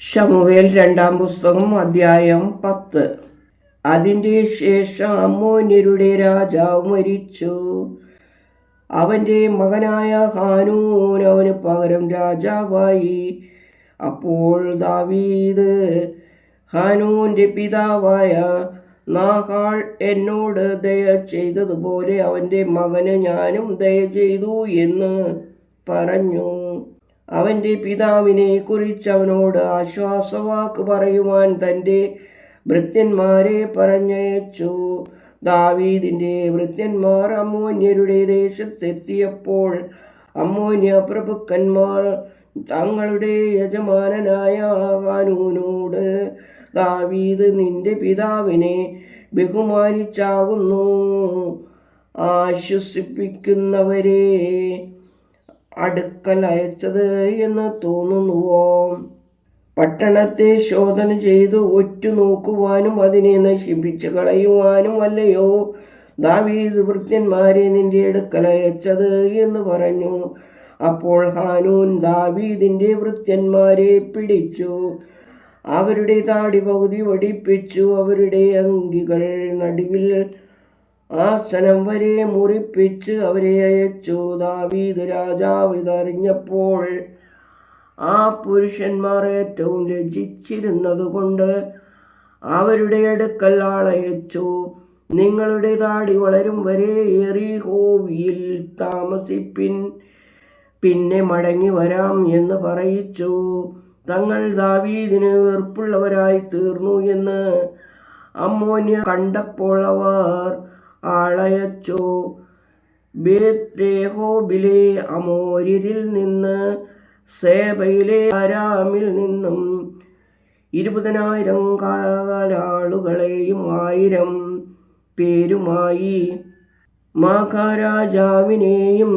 ശമൂവേൽ രണ്ടാം പുസ്തകം അധ്യായം 10. അതിൻ്റെ ശേഷം അമ്മോന്യരുടെ രാജാവ് മരിച്ചു. അവൻ്റെ മകനായ ഹാനൂൻ അവന് പകരം രാജാവായി. അപ്പോൾ ദാവീദ് ഹാനൂൻ്റെ പിതാവായ നാഹാൾ എന്നോട് ദയ ചെയ്തതുപോലെ അവൻ്റെ മകന് ഞാനും ദയ ചെയ്തു എന്ന് പറഞ്ഞു. അവൻ്റെ പിതാവിനെ കുറിച്ച് അവനോട് ആശ്വാസവാക്ക് പറയുവാൻ തൻ്റെ ഭൃത്യന്മാരെ പറഞ്ഞയച്ചു. ദാവീദിൻ്റെ ഭൃത്യന്മാർ അമ്മോന്യരുടെ ദേശത്തെത്തിയപ്പോൾ അമ്മോന്യ പ്രഭുക്കന്മാർ തങ്ങളുടെ യജമാനനായ ഹാനൂനോട്, ദാവീദ് നിന്റെ പിതാവിനെ ബഹുമാനിച്ചാകുന്നു ആശ്വസിപ്പിക്കുന്നവരെ അടുക്കൽ അയച്ചത് എന്ന് തോന്നുന്നുവോ? പട്ടണത്തെ ശോധന ചെയ്ത് ഒറ്റുനോക്കുവാനും അതിനെ നശിപ്പിച്ച് കളയുവാനും അല്ലയോ ദാവീദ് ഭൃത്യന്മാരെ നിന്റെ അടുക്കൽ അയച്ചത് എന്ന് പറഞ്ഞു. അപ്പോൾ ഹാനൂൻ ദാവീദിൻ്റെ ഭൃത്യന്മാരെ പിടിച്ചു, അവരുടെ താടി പകുതി വടിപ്പിച്ചു, അവരുടെ അങ്കികൾ നടുവിൽ ആസനം വരെ മുറിപ്പിച്ച് അവരെ അയച്ചു. ദാവീദ് രാജാവ് ഇതറിഞ്ഞപ്പോൾ ആ പുരുഷന്മാർ ഏറ്റവും ലജ്ജിച്ചിരുന്നത് കൊണ്ട് അവരുടെ അടുക്കൽ ആളയച്ചു. നിങ്ങളുടെ താടി വളരും വരെ യെരിഹോവിൽ താമസിപ്പിൻ, പിന്നെ മടങ്ങി വരാം എന്ന് പറയിച്ചു. തങ്ങൾ ദാവീദിന് വെറുപ്പുള്ളവരായി തീർന്നു എന്ന് അമ്മോന്യർ കണ്ടപ്പോൾ അവർ ആളയച്ചു. ബേത്ലേഹോബിലെ അമോര്യരിൽ നിന്ന്, സേബയിലെ ആരാമിൽ നിന്നും 20,000 കാലാളുകളെയും 1000 പേരുമായി മാഖാരാജാവിനെയും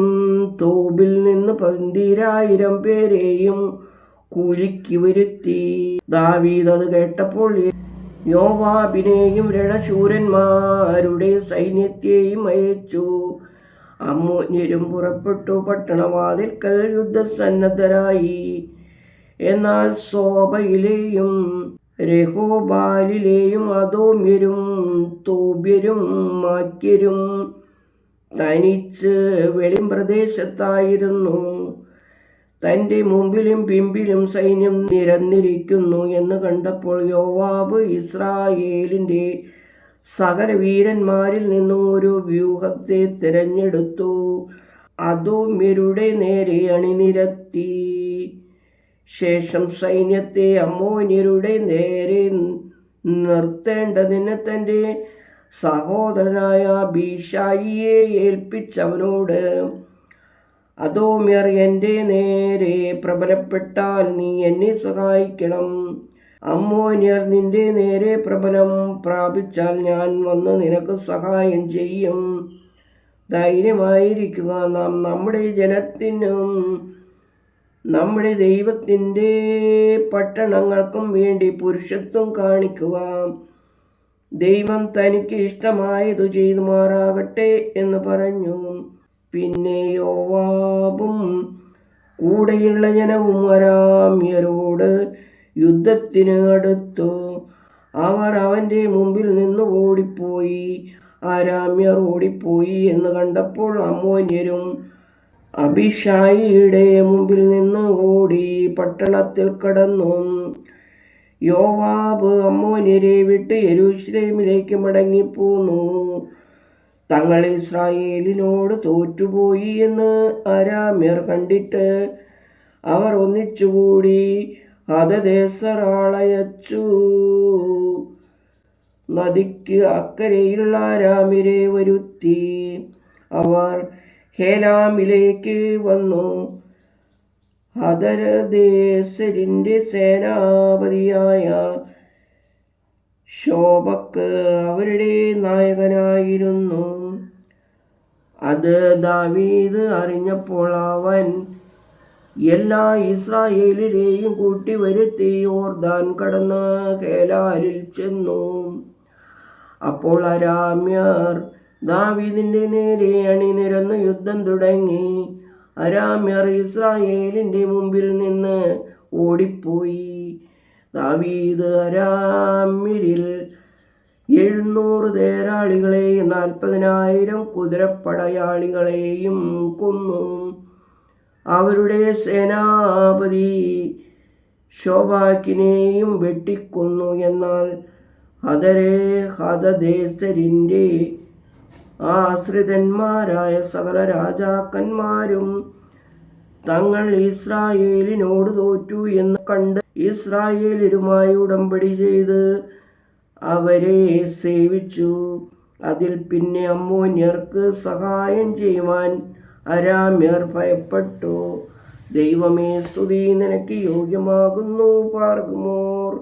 തോബിൽ നിന്ന് 12,000 പേരെയും കൂലിക്ക് വരുത്തി. ദാവീദ് അത് കേട്ടപ്പോൾ യോവാബിനെയും രണശൂരന്മാരുടെ സൈന്യത്തെയും അയച്ചു. അമ്മോന്യരും പുറപ്പെട്ടു പട്ടണവാതിൽക്കൽ യുദ്ധസന്നദ്ധരായി. എന്നാൽ സോബയിലെയും രഹോബാലിലെയും അദോമ്യരും തോബ്യരും മാക്യരും തനിച്ച് വെളിമ്പ്രദേശത്തായിരുന്നു. തൻ്റെ മുമ്പിലും പിമ്പിലും സൈന്യം നിരന്നിരിക്കുന്നു എന്ന് കണ്ടപ്പോൾ യോവാബ് ഇസ്രായേലിൻ്റെ സകല വീരന്മാരിൽ നിന്നും ഒരു വ്യൂഹത്തെ തിരഞ്ഞെടുത്തു, അദോമ്യരുടെ നേരെ അണിനിരത്തി. ശേഷം സൈന്യത്തെ അമ്മോന്യരുടെ നേരെ നിർത്തേണ്ടതിന് തൻ്റെ സഹോദരനായ അബീശായിയെ ഏൽപ്പിച്ചവനോട്, അദോമ്യർ എൻ്റെ നേരെ പ്രബലപ്പെട്ടാൽ നീ എന്നെ സഹായിക്കണം. അമ്മോന്യർ നിന്റെ നേരെ പ്രബലം പ്രാപിച്ചാൽ ഞാൻ വന്ന് നിനക്ക് സഹായം ചെയ്യും. ധൈര്യമായിരിക്കുക. നാം നമ്മുടെ ജനത്തിനും നമ്മുടെ ദൈവത്തിൻ്റെ പട്ടണങ്ങൾക്കും വേണ്ടി പുരുഷത്വം കാണിക്കുക. ദൈവം തനിക്ക് ഇഷ്ടമായത് ചെയ്യുമാറാകട്ടെ എന്ന് പറഞ്ഞു. പിന്നെ യോവാബും കൂടെയുള്ള ജനവും അരാമ്യരോട് യുദ്ധത്തിന് അടുത്തു. അവർ അവൻ്റെ മുമ്പിൽ നിന്ന് ഓടിപ്പോയി. അരാമ്യർ ഓടിപ്പോയി എന്ന് കണ്ടപ്പോൾ അമ്മോന്യരും അബീശായിയുടെ മുമ്പിൽ നിന്ന് ഓടി പട്ടണത്തിൽ കടന്നു. യോവാബ് അമ്മോന്യരെ വിട്ട് യെരൂശലേമിലേക്ക് മടങ്ങിപ്പോന്നു. തങ്ങൾ ഇസ്രായേലിനോട് തോറ്റുപോയി എന്ന് അരാമ്യർ കണ്ടിട്ട് അവർ ഒന്നിച്ചുകൂടി ഹദദേസർ ആളയച്ചു. നദിക്ക് അക്കരയുള്ള അരാമ്യരെ വരുത്തി. അവർ ഹേലാമിലേക്ക് വന്നു. ഹദദേസരിൻ്റെ സേനാപതിയായ ശോബക്ക് അവരുടെ നായകനായിരുന്നു. അത് ദാവീദ് അറിഞ്ഞപ്പോൾ അവൻ എല്ലാ ഇസ്രായേലിനെയും കൂട്ടിവരുത്തി യോർദാൻ കടന്ന് ഹേലാലിൽ ചെന്നു. അപ്പോൾ അരാമ്യർ ദാവീദിൻ്റെ നേരെ അണിനിരന്ന് യുദ്ധം തുടങ്ങി. അരാമ്യർ ഇസ്രായേലിൻ്റെ മുമ്പിൽ നിന്ന് ഓടിപ്പോയി. ദാവീദ് അരാമ്യരിൽ 700 തേരാളികളെയും 40,000 കുതിരപ്പടയാളികളെയും കൊന്നു. അവരുടെ സേനാപതി ശോബാക്കിനെയും വെട്ടിക്കൊന്നു. എന്നാൽ ഹദദേസരിൻ്റെ ആശ്രിതന്മാരായ സകല രാജാക്കന്മാരും തങ്ങൾ ഇസ്രായേലിനോട് തോറ്റു എന്ന് കണ്ട് ഇസ്രായേലരുമായി ഉടമ്പടി ചെയ്ത് അവരെ സേവിച്ചു. അതിൽ പിന്നെ അമ്മോന്യർക്ക് സഹായം ചെയ്യുവാൻ അരാമ്യർ ഭയപ്പെട്ടു. ദൈവമേ, സ്തുതി നിനക്ക് യോഗ്യമാകുന്നു. പാർക്കുമോർ.